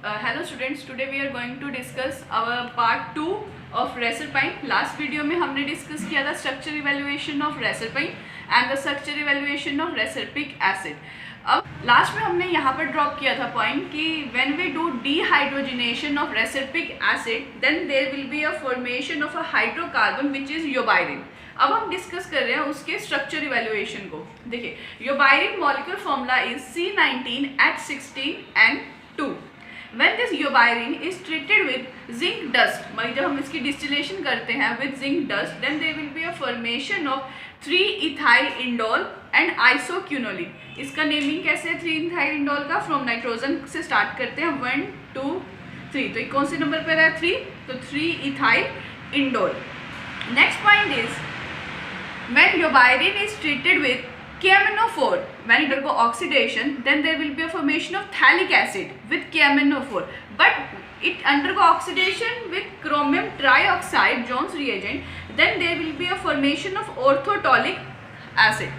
Hello students, today we are going to discuss our part 2 of reserpine. Last video में हमने discuss किया था structure evaluation of reserpine and the structure evaluation of reserpic acid. अब last में हमने यहाँ पर ड्रॉप किया था पॉइंट कि when we do dehydrogenation of reserpic acid then there will be a formation of a hydrocarbon which is yobyrine. अब हम डिस्कस कर रहे हैं उसके स्ट्रक्चर इवेल्युएशन को. देखिए, yobyrine molecule formula is C19H16N2. When this yobairine is treated with zinc dust, मतलब जब हम इसकी distillation करते हैं with zinc dust, then there will be a formation of 3-ethyl indole and isoquinoline. इसका नेमिंग कैसे है 3-ethyl indole का? फ्रॉम नाइट्रोजन से स्टार्ट करते हैं 1, 2, 3. तो कौन से नंबर पर है 3? तो 3-ethyl indole. Next point is when yobairine is treated with KMnO4, when it undergo oxidation, then there will be a formation of phthalic acid with KMnO4. But it undergo oxidation with chromium trioxide, Jones reagent, then there will be a formation of orthotolic acid.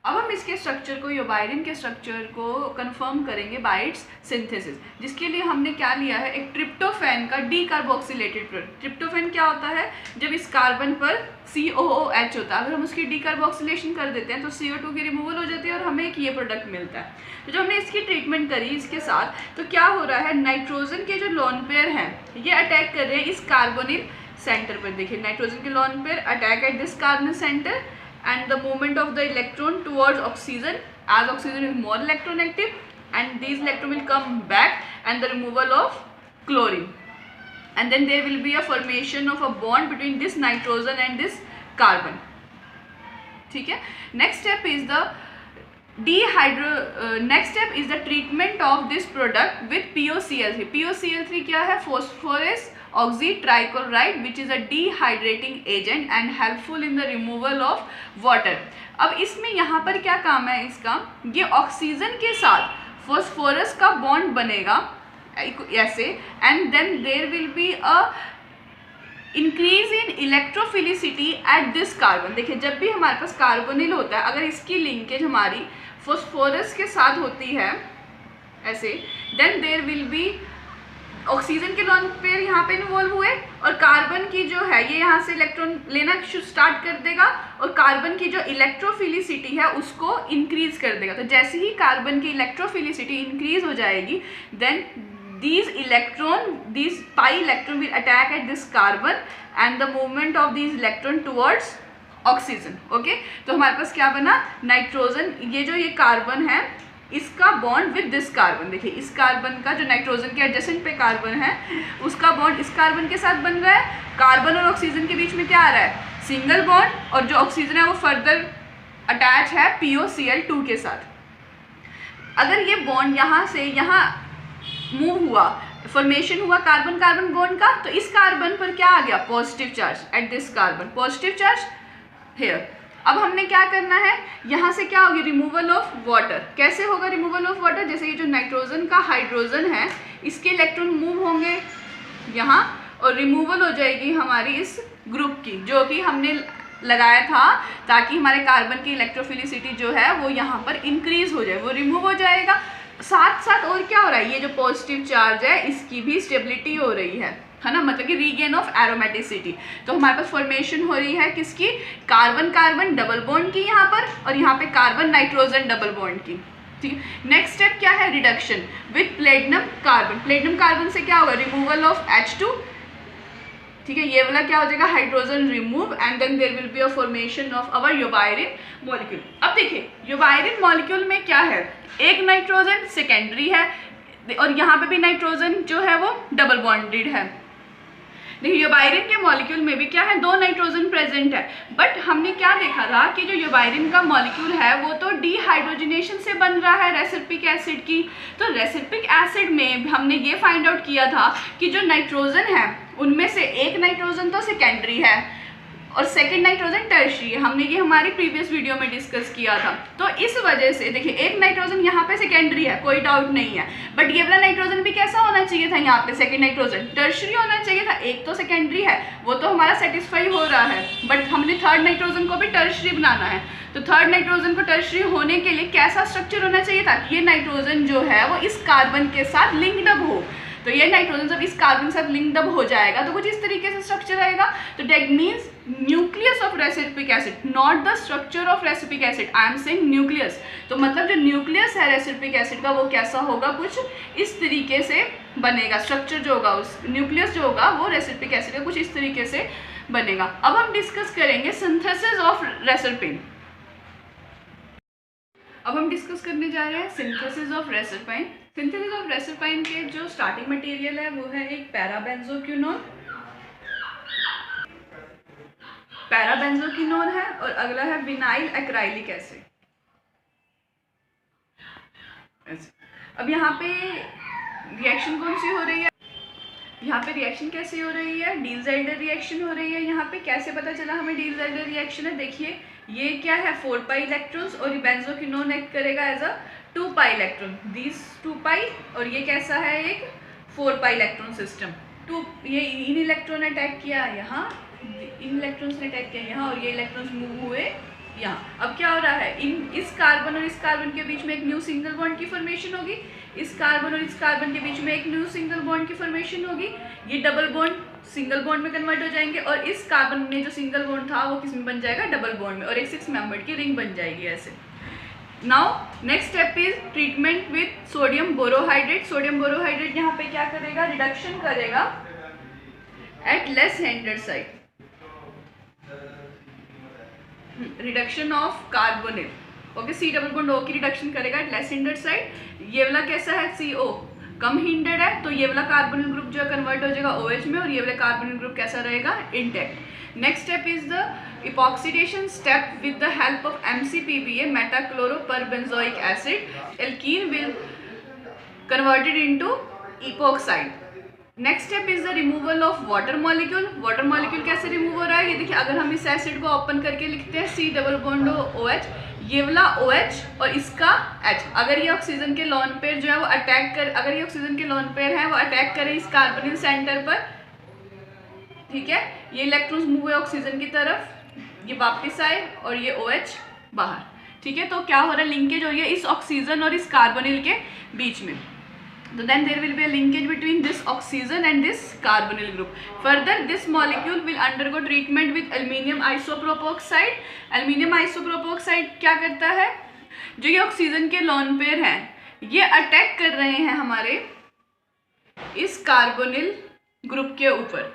अब हम इसके structure को, योबाइरिन के structure को confirm करेंगे bye it's synthesis, जिसके लिए हमने क्या लिया है, एक ट्रिप्टोफैन का डीकार्बोक्सिलेटेड प्रोडक्ट. ट्रिप्टोफैन क्या होता है? जब इस कार्बन पर COOH होता है, अगर हम उसकी डीकार्बोक्सिलेशन कर देते हैं तो CO2 की रिमूवल हो जाती है और हमें एक ये प्रोडक्ट मिलता है. तो जब हमने इसकी ट्रीटमेंट करी इसके साथ, तो क्या हो रहा है, नाइट्रोजन के जो लोन पेयर हैं ये अटैक कर रहे हैं इस कार्बोनिल सेंटर पर. देखिए, नाइट्रोजन के lone pair attack at this carbonyl centre and the movement of the electron towards oxygen, as oxygen is more electronegative, and these electrons will come back and the removal of chlorine, and then there will be a formation of a bond between this nitrogen and this carbon. ठीक है. next step is the treatment of this product with POCl3. POCl3 क्या है? phosphorus oxytrichloride, which is a dehydrating agent and helpful in the removal of water. अब इसमें यहाँ पर क्या काम है इसका, ये ऑक्सीजन के साथ फॉस्फोरस का बॉन्ड बनेगा ऐसे, and then there will be a increase in electrophilicity at this carbon. देखिए, जब भी हमारे पास कार्बोनिल होता है, अगर इसकी लिंकेज हमारी फॉस्फोरस के साथ होती है ऐसे, then there will be oxygen के लोन पेयर यहाँ पे इन्वॉल्व हुए और कार्बन की जो है ये यहाँ से इलेक्ट्रॉन लेना स्टार्ट कर देगा और कार्बन की जो इलेक्ट्रोफिलिसिटी है उसको इंक्रीज कर देगा. तो जैसे ही कार्बन की इलेक्ट्रोफिलिसिटी इंक्रीज हो जाएगी, then these pi electron will attack at this carbon and the movement of these electron towards oxygen. Okay, तो हमारे पास क्या बना, नाइट्रोजन, ये जो ये कार्बन है इसका बॉन्ड विद दिस कार्बन. देखिए, इस कार्बन का जो नाइट्रोजन के एडजेसेंट पे कार्बन है उसका बॉन्ड इस कार्बन के साथ बन रहा है. कार्बन और ऑक्सीजन के बीच में क्या आ रहा है, सिंगल बॉन्ड, और जो ऑक्सीजन है वो फर्दर अटैच है POCl2 के साथ. अगर ये बॉन्ड यहाँ से यहाँ मूव हुआ, फॉर्मेशन हुआ कार्बन कार्बन बॉन्ड का, तो इस कार्बन पर क्या आ गया, positive charge at this carbon, positive charge here. अब हमने क्या करना है, यहाँ से क्या होगी, रिमूवल ऑफ वाटर. कैसे होगा रिमूवल ऑफ वाटर? जैसे ये जो नाइट्रोजन का हाइड्रोजन है इसके इलेक्ट्रॉन मूव होंगे यहाँ और रिमूवल हो जाएगी हमारी इस ग्रुप की जो कि हमने लगाया था, ताकि हमारे कार्बन की इलेक्ट्रोफिलिसिटी जो है वो यहाँ पर इंक्रीज हो जाए, वो रिमूव हो जाएगा. साथ साथ और क्या हो रहा है, ये जो पॉजिटिव चार्ज है इसकी भी स्टेबिलिटी हो रही है ना, मतलब कि रीगेन ऑफ एरोमेटिसिटी. तो हमारे पास फॉर्मेशन हो रही है किसकी, कार्बन कार्बन डबल बॉन्ड की यहाँ पर, और यहाँ पे कार्बन नाइट्रोजन डबल बॉन्ड की. ठीक है. नेक्स्ट स्टेप क्या है, reduction with platinum carbon. Platinum carbon से क्या होगा, रिमूवल ऑफ H2. ठीक है, ये वाला क्या हो जाएगा, hydrogen remove, and then there will be a formation of our yobyrine molecule. अब देखिए, योबाइरिन मॉलिक्यूल में क्या है, एक नाइट्रोजन सेकेंडरी है और यहाँ पे भी नाइट्रोजन जो है वो डबल बॉन्डेड है. देखिए, योबाइरिन के मॉलिक्यूल में भी क्या है, 2 नाइट्रोजन प्रेजेंट है. बट हमने क्या देखा था कि जो योबाइरिन का मॉलिक्यूल है वो तो डिहाइड्रोजिनेशन से बन रहा है रेसरपिक एसिड की. तो रेसरपिक एसिड में हमने ये फाइंड आउट किया था कि जो नाइट्रोजन है उनमें से एक नाइट्रोजन तो सेकेंडरी है और सेकेंड नाइट्रोजन टर्शियरी है. हमने ये हमारी प्रीवियस वीडियो में डिस्कस किया था. तो इस वजह से देखिए, एक नाइट्रोजन यहाँ पे सेकेंडरी है, कोई डाउट नहीं है, बट ये वाला नाइट्रोजन भी कैसा होना चाहिए था यहाँ पे सेकेंड नाइट्रोजन, टर्शरी होना चाहिए था, एक तो सेकेंडरी है वो तो हमारा सेटिस्फाई हो रहा है, बट हमने थर्ड नाइट्रोजन को भी टर्शरी बनाना है। तो थर्ड नाइट्रोजन को टर्शरी होने के लिए कैसा स्ट्रक्चर होना चाहिए था कि ये नाइट्रोजन जो है वो इस कार्बन के साथ लिंक्ड अप हो। तो ये नाइट्रोजन जब इस कार्बन के साथ लिंक्ड अप हो जाएगा तो कुछ इस तरीके से स्ट्रक्चर आएगा। तो that means nucleus of reserpic acid, not the structure of reserpic acid, I am saying nucleus. तो मतलब जो न्यूक्लियस है रेसिपिक एसिड का वो कैसा होगा, कुछ इस तरीके से बनेगा। स्ट्रक्चर जो होगा उस न्यूक्लियस जो होगा वो रेसिपिक एसिड का कुछ इस तरीके से बनेगा। अब हम डिस्कस करेंगे सिंथेसिस ऑफ रेसरपिन। अब हम डिस्कस करने जा रहे हैं synthesis of reserpine. Synthesis of reserpine के जो स्टार्टिंग मटेरियल है वो है एक पैराबेंजोक्विनोन, पैराबेंजोक्विनोन है, और अगला है विनाइल एक्राइलिक एसिड। अब यहाँ पे रिएक्शन कौन सी हो रही है, यहाँ पे रिएक्शन कैसे हो रही है, डील-ज़ाइडर रिएक्शन हो रही है। यहाँ पे कैसे पता चला हमें डील-ज़ाइडर रिएक्शन है, देखिए ये क्या है 4 पाई इलेक्ट्रॉन्स और ये बेंजोक्विनोन एक्ट करेगा as a 2 pi electron, this 2 pi, और ये कैसा है एक 4 पाई इलेक्ट्रॉन सिस्टम। ये इन इलेक्ट्रॉन ने अटैक किया यहाँ, इन इलेक्ट्रॉन्स ने अटैक किया यहाँ, और ये इलेक्ट्रॉन्स मूव हुए यहाँ। अब क्या हो रहा है, इस कार्बन और इस कार्बन के बीच में एक न्यू सिंगल बॉन्ड की फॉर्मेशन होगी, इस कार्बन और इस कार्बन के बीच में एक न्यू सिंगल बॉन्ड की फॉर्मेशन होगी, ये डबल बॉन्ड सिंगल बॉन्ड में कन्वर्ट हो जाएंगे, और इस कार्बन में जो सिंगल बॉन्ड था वो किस में बन जाएगा, डबल बॉन्ड में, और एक 6 मेंबर्ड की रिंग बन जाएगी ऐसे। Now next step is treatment with sodium borohydrate. Sodium borohydrate यहाँ पे क्या करेगा, रिडक्शन करेगा at less handed side, reduction of carbonyl, okay, C double bond O की रिडक्शन करेगा एट लेस हिंडेड साइड। ये वाला कैसा है, CO कम हिंडेड है, तो ये वाला कार्बोनिल ग्रुप जो है कन्वर्ट हो जाएगा OH में, और ये वाला कार्बोनिल ग्रुप कैसा रहेगा, intact. Next step is the epoxidation step with the help of MCPBA, metachloroperbenzoic acid, alkene will converted into epoxide. Next step is the removal of water molecule. Water molecule कैसे remove हो रहा है, ये देखिए, अगर हम इस एसिड को ओपन करके लिखते हैं C डबल बॉन्ड OH, ये वाला OH और इसका H, अगर ये ऑक्सीजन के लोन पेयर जो है वो अटैक कर, अगर ये ऑक्सीजन के लोन पेयर है वो अटैक करें इस कार्बोनिल सेंटर पर, ठीक है, ये इलेक्ट्रॉन्स मूव हुए ऑक्सीजन की तरफ, ये वापस आए और ये OH बाहर, ठीक है। तो क्या हो रहा है, लिंकेज हो रही है इस ऑक्सीजन और इस कार्बोनिल के बीच में। So then there will be a linkage between this oxygen and this carbonyl group. Further, this molecule will undergo treatment with aluminium isopropoxide. Aluminium isopropoxide क्या करता है, जो ये ऑक्सीजन के लोन पेयर हैं ये अटैक कर रहे हैं हमारे इस कार्बोनिल ग्रुप के ऊपर।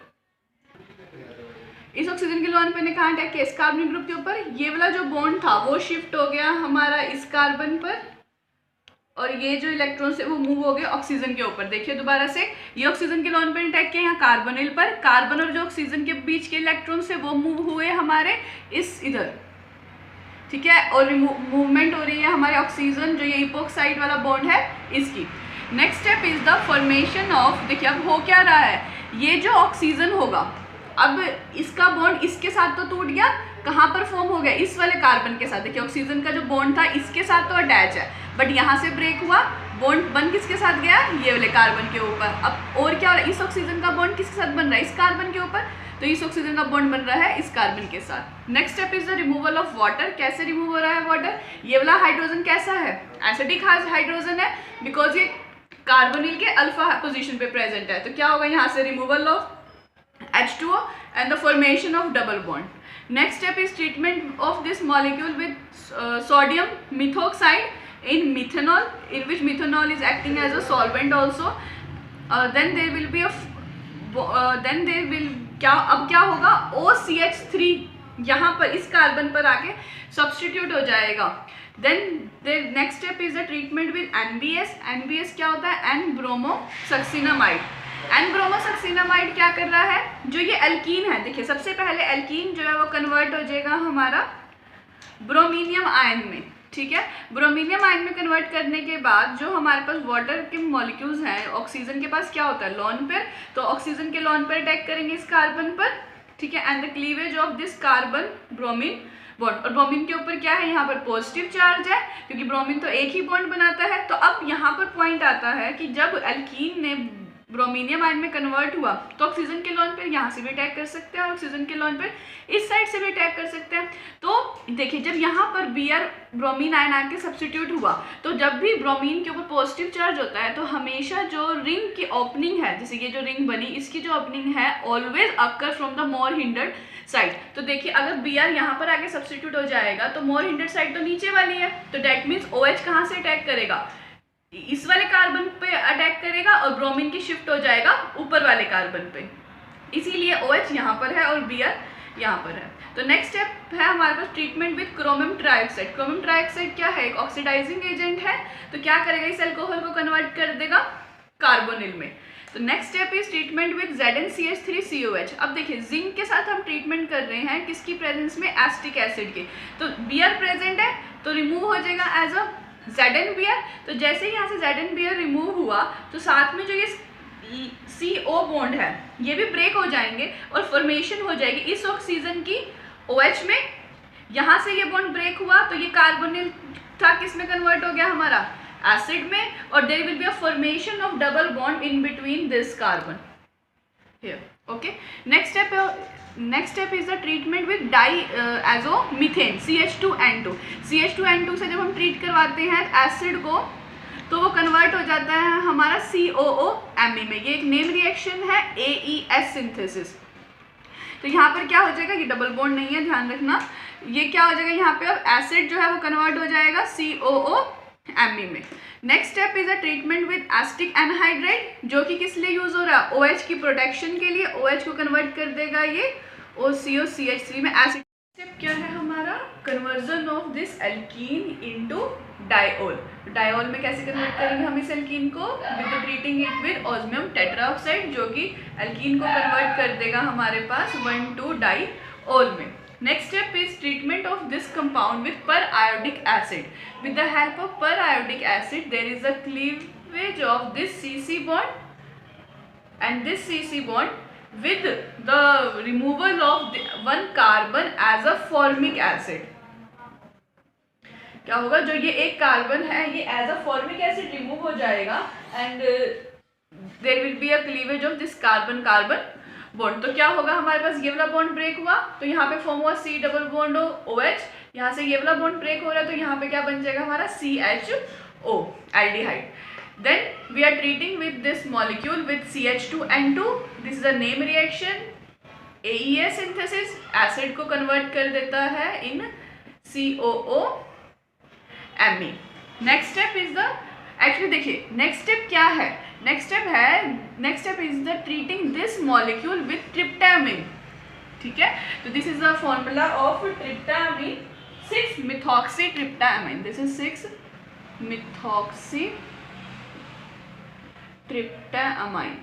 इस ऑक्सीजन के लोन पेयर ने कहाँ अटैक किया, इस कार्बोनिल ग्रुप के ऊपर। ये वाला जो बॉन्ड था वो शिफ्ट हो गया हमारा इस कार्बन पर, और ये जो इलेक्ट्रॉन्स है वो मूव हो गए ऑक्सीजन के ऊपर। देखिए दोबारा से, ये ऑक्सीजन के लोन पर अटैक किया यहाँ कार्बोनिल पर, कार्बन और जो ऑक्सीजन के बीच के इलेक्ट्रॉन्स है वो मूव हुए हमारे इस इधर, ठीक है, और मूवमेंट हो रही है हमारे ऑक्सीजन जो ये इपोक्साइड वाला बॉन्ड है इसकी। Next step is the formation of, देखिए अब हो क्या रहा है, ये जो ऑक्सीजन होगा अब इसका बॉन्ड इसके साथ तो टूट गया, कहाँ पर फॉर्म हो गया, इस वाले कार्बन के साथ। देखिए ऑक्सीजन का जो बॉन्ड था इसके साथ तो अटैच है, बट यहाँ से ब्रेक हुआ, बॉन्ड बन किसके साथ गया, ये वाले कार्बन के ऊपर। अब और क्या हो रहा है, इस ऑक्सीजन का बॉन्ड किसके साथ बन रहा है, इस कार्बन के ऊपर, तो इस ऑक्सीजन का बॉन्ड बन रहा है इस कार्बन के साथ। Next step is the removal of water. कैसे रिमूव हो रहा है वाटर, ये वाला हाइड्रोजन कैसा है, एसिडिक हाइड्रोजन है, बिकॉज ये कार्बोनिल के अल्फा पोजीशन पे प्रेजेंट है, तो क्या होगा यहाँ से removal of H2O and the formation of double bond. Next step is treatment of this molecule with sodium methoxide in methanol, in which methanol is acting as a solvent also. Then there will be a अब क्या होगा, OCH3 यहाँ पर इस carbon पर आके substitute हो जाएगा। Then next step is the treatment with NBS। NBS क्या होता है, एन ब्रोमोसक्सिनामाइड। एन ब्रोमोसक्सिनामाइड क्या कर रहा है, जो ये एल्कीन है, देखिए सबसे पहले एल्कीन जो है वो कन्वर्ट हो जाएगा हमारा ब्रोमीनियम आयन में, ठीक है। ब्रोमीनियम आयन में कन्वर्ट करने के बाद जो हमारे पास वाटर के मॉलिक्यूल्स हैं, ऑक्सीजन के पास क्या होता है, लोन पेयर, तो ऑक्सीजन के लोन पेयर अटैक करेंगे इस कार्बन पर, ठीक है, and the cleavage of this carbon bromine bond. और ब्रोमीन के ऊपर क्या है, यहाँ पर पॉजिटिव चार्ज है, क्योंकि ब्रोमीन तो एक ही बॉन्ड बनाता है। तो अब यहाँ पर पॉइंट आता है कि जब एल्कीन ने ब्रोमीनियम आयन में कन्वर्ट हुआ तो ऑक्सीजन के लोन पर यहाँ से भी अटैक कर सकते हैं और ऑक्सीजन के लोन पर इस साइड से भी अटैक कर सकते हैं। तो देखिए जब यहाँ पर Br ब्रोमीन आयन आके सब्स्टिट्यूट हुआ तो जब भी ब्रोमीन के ऊपर पॉजिटिव चार्ज होता है तो हमेशा जो रिंग की ओपनिंग है, जैसे ये जो रिंग बनी इसकी जो ओपनिंग है always occur from the more hindered side. तो देखिए अगर Br यहाँ पर आके सब्स्टिट्यूट हो जाएगा तो मोर हिंडर्ड साइड तो नीचे वाली है, तो डेट मीन्स OH कहाँ से अटैक करेगा, इस वाले कार्बन पे अटैक करेगा और ब्रोमीन की शिफ्ट हो जाएगा ऊपर वाले कार्बन पे, इसीलिए OH यहाँ पर है और Br यहाँ पर है। तो नेक्स्ट स्टेप है हमारे पास treatment with chromium trioxide. Chromium trioxide क्या है, एक ऑक्सीडाइजिंग एजेंट है। तो क्या करेगा, इस अल्कोहल को कन्वर्ट कर देगा कार्बोनिल में। तो next step is treatment with ZnCH3COH। अब देखिए जिंक के साथ हम ट्रीटमेंट कर रहे हैं किसकी प्रेजेंस में, एसिटिक एसिड के। तो Br प्रेजेंट है तो रिमूव हो जाएगा एज अ ZnBr। तो जैसे ही यहाँ से ZnBr रिमूव हुआ तो साथ में जो ये CO बॉन्ड है ये भी ब्रेक हो जाएंगे और फॉर्मेशन हो जाएगी इस ऑक्सीजन की OH में। यहाँ से ये बॉन्ड ब्रेक हुआ तो ये कार्बोनिल था किस में कन्वर्ट हो गया हमारा, एसिड में, और there will be a formation of double bond in between this carbon here. Okay, next step is the treatment with diazomethane CH2N2। CH2N2 से जब हम ट्रीट करवाते हैं एसिड को तो वो कन्वर्ट हो जाता है हमारा COOMe में। ये एक नेम रिएक्शन है AES सिंथेसिस। तो यहाँ पर क्या हो जाएगा, ये डबल बॉन्ड नहीं है ध्यान रखना, ये क्या हो जाएगा यहाँ पे अब एसिड जो है वो कन्वर्ट हो जाएगा COOMe में। Next step is a treatment with acetic anhydride, जो कि किस लिए यूज हो रहा है, OH की प्रोटेक्शन के लिए। OH को कन्वर्ट कर देगा ये OCOCH3 में। एसिड स्टेप क्या है हमारा, conversion of this alkene into diol. Diol में कैसे कन्वर्ट करेंगे हम इस एल्कीन को, with treating it with osmium tetroxide, जो कि एल्कीन को कन्वर्ट कर देगा हमारे पास 1,2-डाइओल में। Next step is treatment of this compound with periodic acid. With the help of periodic acid, there is a cleavage of this CC bond and this CC bond with the removal of one carbon as a formic acid. क्या होगा, जो ये एक carbon है ये as a formic acid remove हो जाएगा and there will be a cleavage of this carbon carbon bond. तो क्या होगा, हमारे पास ये वाला बॉन्ड ब्रेक हुआ तो यहाँ पे फॉर्म हुआ C डबल बॉन्ड OH, यहाँ से ये वाला बॉन्ड ब्रेक हो रहा है तो यहाँ पे क्या बन जाएगा हमारा CHO aldehyde. Then we are treating with this molecule with CH2N2। दिस इज अ नेम रिएक्शन AES सिंथेसिस, एसिड को कन्वर्ट कर देता है in COOMe। Next step is the, actually देखिए नेक्स्ट स्टेप क्या है, next step is the treating this molecule with tryptamine. ठीक है, तो this is the formula of tryptamine six methoxy tryptamine. This is six methoxy tryptamine.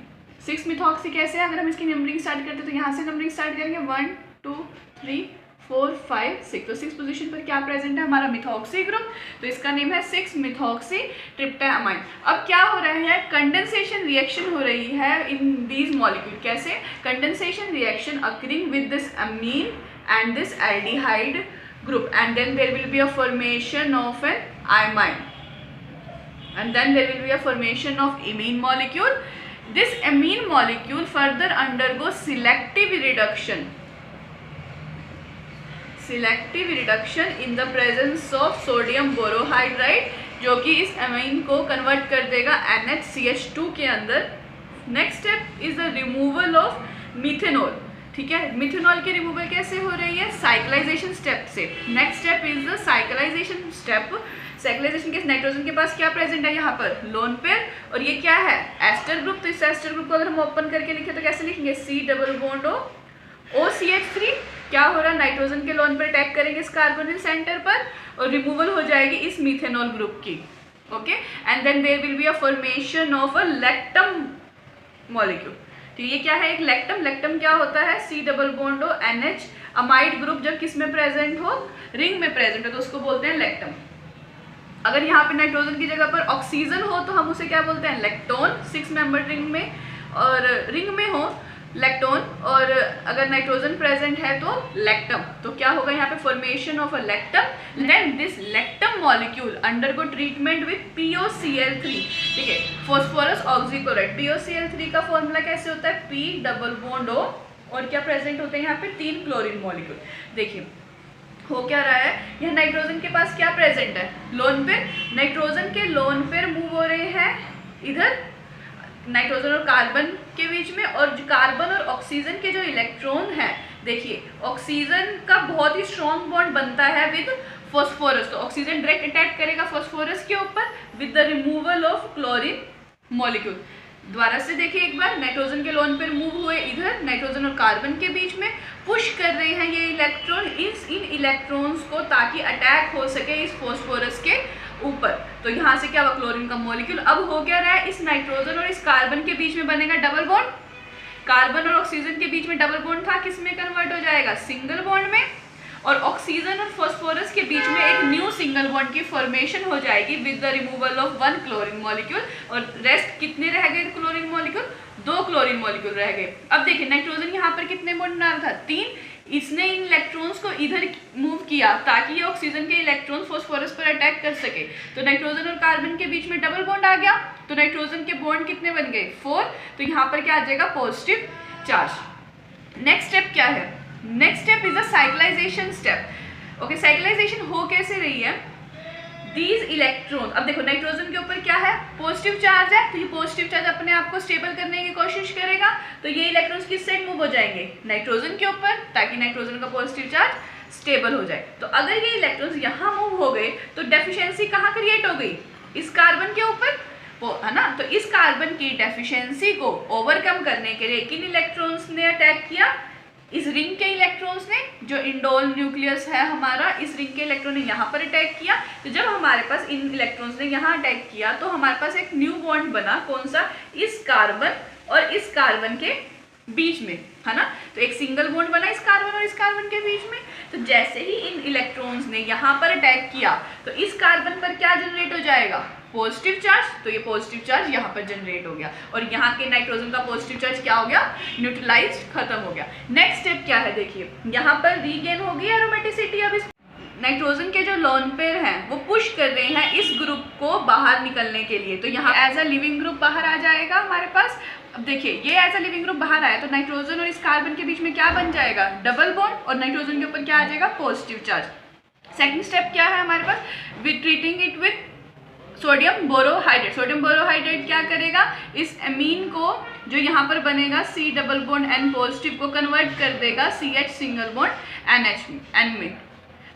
Six methoxy कैसे है, अगर हम इसकी नंबरिंग स्टार्ट करते हैं तो यहाँ से नंबरिंग स्टार्ट करेंगे 1 2 3 4 5 6। तो 6 पोजीशन पर क्या प्रेजेंट है हमारा मिथॉक्सी ग्रुप, तो इसका नेम है 6-मिथॉक्सी ट्रिप्टामाइन। अब क्या हो रहा है, कंडेंसेशन रिएक्शन हो रही है इन दीज मॉलिक्यूल। कैसे, condensation reaction occurring with this amine and this aldehyde group, and then there will be a formation of an imine, and then there will be a formation of amine molecule. This amine molecule further undergoes selective reduction in the presence of sodium borohydride, जो कि इस amine को convert कर देगा NHCH2 के अंदर। Next step is the removal of methanol. ठीक है, मिथेनॉल की रिमूवल कैसे हो रही है, साइक्लाइजेशन स्टेप से। Next step is the cyclisation step. Cyclisation के नाइट्रोजन के पास क्या प्रेजेंट है यहाँ पर, लोन पेयर, और ये क्या है एस्टर ग्रुप। तो इस एस्टर ग्रुप को अगर हम ओपन करके लिखे तो कैसे लिखेंगे, C डबल बॉन्ड OCH3। क्या हो रहा है, नाइट्रोजन के लोन पर अटैक करेंगे इस कार्बोनिल सेंटर पर और रिमूवल हो जाएगी इस मिथेनॉल ग्रुप की। Okay, and then there will be a formation of a lactam molecule. तो ये क्या है, एक लैक्टम। लैक्टम क्या होता है, C double bond NH amide group जब किस में प्रेजेंट हो, रिंग में प्रेजेंट हो तो उसको बोलते हैं लैक्टम। अगर यहाँ पे नाइट्रोजन की जगह पर ऑक्सीजन हो तो हम उसे क्या बोलते हैं, लैक्टोन। 6 मेंबर रिंग में और रिंग में हो लैक्टोन, और अगर नाइट्रोजन प्रेजेंट है तो लैक्टम। तो क्या होगा यहाँ पे, formation of a lactam. Then this lactam molecule undergo treatment with POCl3, ठीक है, फॉस्फोरस ऑक्सीक्लोराइड। POCl3 का फॉर्मूला कैसे होता है, P डबल बॉन्ड O, और क्या प्रेजेंट होते हैं यहाँ पे, 3 क्लोरीन मॉलिक्यूल। देखिए हो क्या रहा है, यह नाइट्रोजन के पास क्या प्रेजेंट है, लोन पेयर। नाइट्रोजन के लोन पेयर मूव हो रहे हैं इधर नाइट्रोजन और कार्बन के बीच में, और कार्बन और ऑक्सीजन के जो इलेक्ट्रॉन है, देखिए ऑक्सीजन का बहुत ही स्ट्रॉन्ग बॉन्ड बनता है विद फॉस्फोरस, तो ऑक्सीजन डायरेक्ट अटैक करेगा फॉस्फोरस के ऊपर with the removal of chlorine molecule. दोबारा से देखिए एक बार, नाइट्रोजन के लोन पेयर मूव हुए इधर नाइट्रोजन और कार्बन के बीच में, पुश कर रहे हैं ये इलेक्ट्रॉन इन इलेक्ट्रॉन्स को ताकि अटैक हो सके इस फॉस्फोरस के ऊपर। तो यहाँ से क्या हुआ, क्लोरीन का मॉलिक्यूल अब हो क्या रहा है, इस नाइट्रोजन और इस कार्बन के बीच में बनेगा डबल बॉन्ड। कार्बन और ऑक्सीजन के बीच में डबल बॉन्ड था, किस में कन्वर्ट हो जाएगा, सिंगल बॉन्ड में, और ऑक्सीजन और फॉस्फोरस के बीच में एक न्यू सिंगल बॉन्ड की फॉर्मेशन हो जाएगी with the removal of 1 chlorine molecule, और रेस्ट कितने रह गए क्लोरीन मॉलिक्यूल, 2 क्लोरीन मॉलिक्यूल रह गए। अब देखिए नाइट्रोजन यहाँ पर कितने बॉन्ड बना रहा था, 3, इसने इन इलेक्ट्रॉन्स को इधर मूव किया ताकि ये ऑक्सीजन के इलेक्ट्रॉन फॉस्फोरस पर अटैक कर सके, तो नाइट्रोजन और कार्बन के बीच में डबल बॉन्ड आ गया, तो नाइट्रोजन के बॉन्ड कितने बन गए, 4, तो यहाँ पर क्या आ जाएगा, पॉजिटिव चार्ज। नेक्स्ट स्टेप क्या है, next step is a cyclisation step. Okay, cyclisation हो कैसे रही है, दीज इलेक्ट्रॉन, अब देखो नाइट्रोजन के ऊपर क्या है, पॉजिटिव चार्ज है, तो ये पॉजिटिव चार्ज अपने आप को स्टेबल करने की कोशिश करेगा, तो ये इलेक्ट्रॉन्स किस साइड मूव हो जाएंगे, नाइट्रोजन के ऊपर, ताकि नाइट्रोजन का पॉजिटिव चार्ज स्टेबल हो जाए। तो अगर ये इलेक्ट्रॉन्स यहाँ मूव हो गए तो डेफिशिएंसी कहाँ क्रिएट हो गई, इस कार्बन के ऊपर, है ना। तो इस कार्बन की डेफिशिएंसी को ओवरकम करने के लिए किन इलेक्ट्रॉन्स ने अटैक किया, इस रिंग के इलेक्ट्रॉन्स ने, जो इंडोल न्यूक्लियस है हमारा, इस रिंग के इलेक्ट्रॉन ने यहाँ पर अटैक किया। तो जब हमारे पास इन इलेक्ट्रॉन्स ने यहाँ अटैक किया तो हमारे पास एक न्यू बॉन्ड बना, कौन सा, इस कार्बन और इस कार्बन के बीच में, है ना। तो एक सिंगल बॉन्ड बना इस कार्बन और इस कार्बन के बीच में। तो जैसे ही इन इलेक्ट्रॉन्स ने यहाँ पर अटैक किया तो इस कार्बन पर क्या जनरेट हो जाएगा, पॉजिटिव चार्ज, तो ये पॉजिटिव चार्ज यहाँ पर जनरेट हो गया, और यहाँ के नाइट्रोजन का पॉजिटिव चार्ज क्या हो गया, न्यूट्रलाइज्ड, खत्म हो गया। नेक्स्ट स्टेप क्या है, देखिए यहाँ पर रीगेन होगी एरोमेटिसिटी। अब इस नाइट्रोजन के जो लोन पेयर हैं वो पुश कर रहे हैं इस ग्रुप को बाहर निकलने के लिए, तो यहाँ एज अ लिविंग ग्रुप बाहर आ जाएगा हमारे पास। अब देखिए ये एज अ लिविंग ग्रुप बाहर आया तो नाइट्रोजन और इस कार्बन के बीच में क्या बन जाएगा, डबल बॉन्ड, और नाइट्रोजन के ऊपर क्या आ जाएगा, पॉजिटिव चार्ज। सेकंड स्टेप क्या है हमारे पास, with treating it with sodium borohydrate. Sodium borohydrate क्या करेगा, इस एमीन को जो यहाँ पर बनेगा C double bond N positive को कन्वर्ट कर देगा CH सिंगल बॉन्ड N में।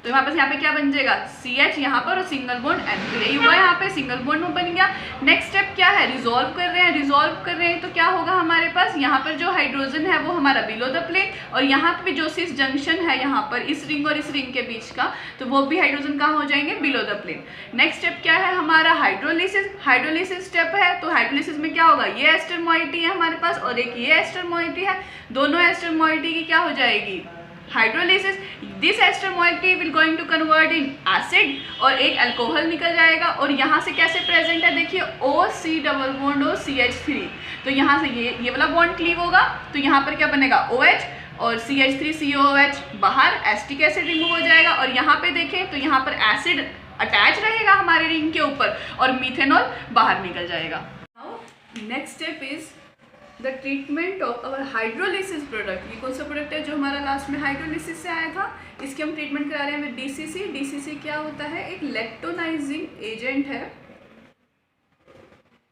तो हमारे पास यहाँ पे क्या बन जाएगा, CH यहाँ पर और सिंगल बॉन्ड N, तो यही हुआ यहाँ पे सिंगल बॉन्ड में बन गया। नेक्स्ट स्टेप क्या है, रिजॉल्व कर रहे हैं, रिजॉल्व कर रहे हैं तो क्या होगा हमारे पास, यहाँ पर जो हाइड्रोजन है वो हमारा बिलो द प्लेन, और यहाँ पे जो सिस जंक्शन है यहाँ पर इस रिंग और इस रिंग के बीच का, तो वो भी हाइड्रोजन कहाँ हो जाएंगे, below the plane. Next step क्या है हमारा, हाइड्रोलिसिस। हाइड्रोलिसिस स्टेप है, तो हाइड्रोलिसिस में क्या होगा, ये एस्टर मोइटी है हमारे पास और एक ये एस्टर मोइटी है, दोनों एस्टर मोइटी की क्या हो जाएगी, hydrolysis. This ester moiety will going to convert in acid, और एक अल्कोहल निकल जाएगा, और यहाँ से कैसे प्रेजेंट है, देखिए OC डबल बॉन्ड और CH3, तो यहाँ से ये वाला बॉन्ड क्लीव होगा, तो यहाँ पर क्या बनेगा OH और CH3COOH बाहर, एस्टिक एसिड रिमूव हो जाएगा, और यहाँ पे देखें तो यहाँ पर एसिड अटैच रहेगा हमारे रिंग के ऊपर और मिथेनॉल बाहर निकल जाएगा। Next step is the treatment of our hydrolysis product. ये कौन सा प्रोडक्ट है जो हमारा लास्ट में हाइड्रोलिसिस से आया था, इसकी हम ट्रीटमेंट करा रहे हैं विद DCC। DCC क्या होता है, एक लैक्टोनाइजिंग एजेंट है,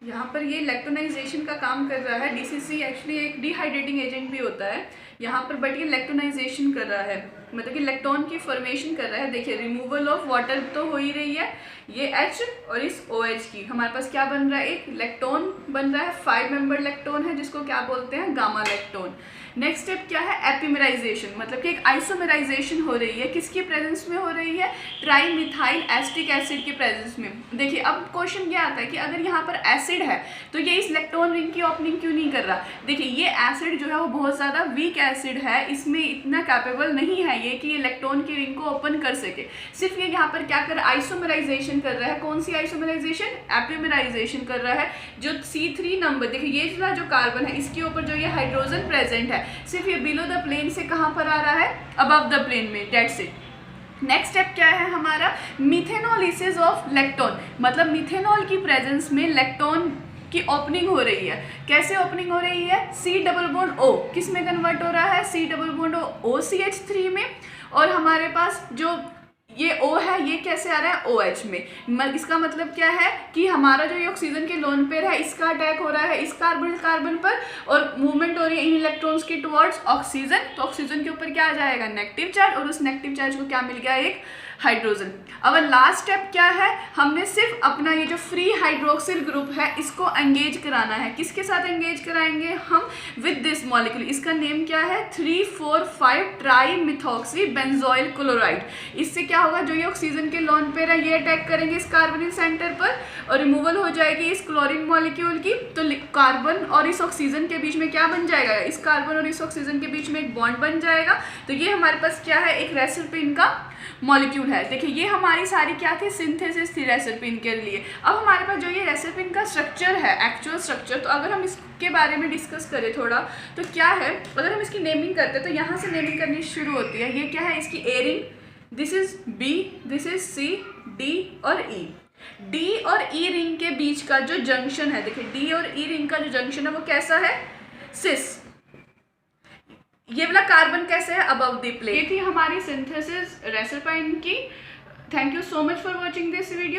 यहाँ पर ये लैक्टोनाइजेशन का काम कर रहा है। DCC एक्चुअली एक डिहाइड्रेटिंग एजेंट भी होता है यहाँ पर, बट ये लैक्टोनाइजेशन कर रहा है, मतलब कि लैक्टोन की फॉर्मेशन कर रहा है। देखिए रिमूवल ऑफ वाटर तो हो ही रही है, ये H और इस OH की हमारे पास क्या बन रहा है, एक लैक्टोन बन रहा है, 5 मेंबर लैक्टोन है जिसको क्या बोलते हैं, गामा लैक्टोन। नेक्स्ट स्टेप क्या है, एपिमेराइजेशन, मतलब कि एक आइसोमेराइजेशन हो रही है, किसकी प्रेजेंस में हो रही है, ट्राईमिथाइल एस्टिक एसिड की प्रेजेंस में। देखिए अब क्वेश्चन क्या आता है कि अगर यहाँ पर एसिड है तो ये इस लैक्टोन रिंग की ओपनिंग क्यों नहीं कर रहा। देखिए ये एसिड जो है वो बहुत ज़्यादा वीक एसिड है, इसमें इतना कैपेबल नहीं है ये कि ये लैक्टोन की रिंग को ओपन कर सके। सिर्फ ये यहाँ पर क्या कर, आइसोमेराइजेशन कर रहा है, कौन सी आइसोमराइजेशन, एपिमेराइजेशन कर रहा है। जो C3 नंबर देखिए, ये जो कार्बन है इसके ऊपर जो ये हाइड्रोजन प्रेजेंट है, सिर्फ ये बिलो द प्लेन से कहाँ पर आ रहा है, अबव द प्लेन में, डेट्स इट। नेक्स्ट स्टेप क्या है हमारा, मिथेनोलिसिस ऑफ लेक्टोन, मतलब मिथेनॉल की प्रेजेंस में लेक्टोन की ओपनिंग हो रही है। कैसे ओपनिंग हो रही है, C डबल बॉन्ड O किस में कन्वर्ट हो रहा है, C double bond O OCH3 में, और हमारे पास जो ये O है ये कैसे आ रहा है, OH में। इसका मतलब क्या है कि हमारा जो ये ऑक्सीजन के लोन पेयर है इसका अटैक हो रहा है इस कार्बन पर, और मूवमेंट हो रही है इन इलेक्ट्रॉन्स की टुवर्ड्स ऑक्सीजन, तो ऑक्सीजन के ऊपर क्या आ जाएगा, नेगेटिव चार्ज, और उस नेगेटिव चार्ज को क्या मिल गया, एक हाइड्रोजन। अब लास्ट स्टेप क्या है, हमने सिर्फ अपना ये जो फ्री हाइड्रोक्सिल ग्रुप है इसको एंगेज कराना है। किसके साथ एंगेज कराएंगे हम, विद दिस मॉलिक्यूल, इसका नेम क्या है, 3,4,5 ट्राई मिथॉक्सी बेंजोइल क्लोराइड। इससे क्या होगा, जो ये ऑक्सीजन के लोन पेयर है ये अटैक करेंगे इस कार्बोनिल सेंटर पर, और रिमूवल हो जाएगी इस क्लोरीन मॉलिक्यूल की, तो कार्बन और इस ऑक्सीजन के बीच में क्या बन जाएगा, इस कार्बन और इस ऑक्सीजन के बीच में एक बॉन्ड बन जाएगा। तो ये हमारे पास क्या है, एक रेसल्पिन का मॉलिक्यूल है। देखिए ये हमारी सारी क्या थी, सिंथेसिस थी रेसल्पिन के लिए। अब हमारे पास जो ये रेसल्पिन का स्ट्रक्चर है, एक्चुअल स्ट्रक्चर, तो अगर हम इसके बारे में डिस्कस करें थोड़ा, तो क्या है, अगर हम इसकी नेमिंग करते हैं तो यहाँ से नेमिंग करनी शुरू होती है। ये क्या है, इसकी a ring, this is B, this is C, D और E। D और E रिंग के बीच का जो जंक्शन है, देखिए D और E रिंग का जो जंक्शन है वो कैसा है, सिस। ये वाला कार्बन कैसे है, अबव द प्लेन। ये थी हमारी सिंथेसिस रेसल्पाइन की। Thank you so much for watching this video.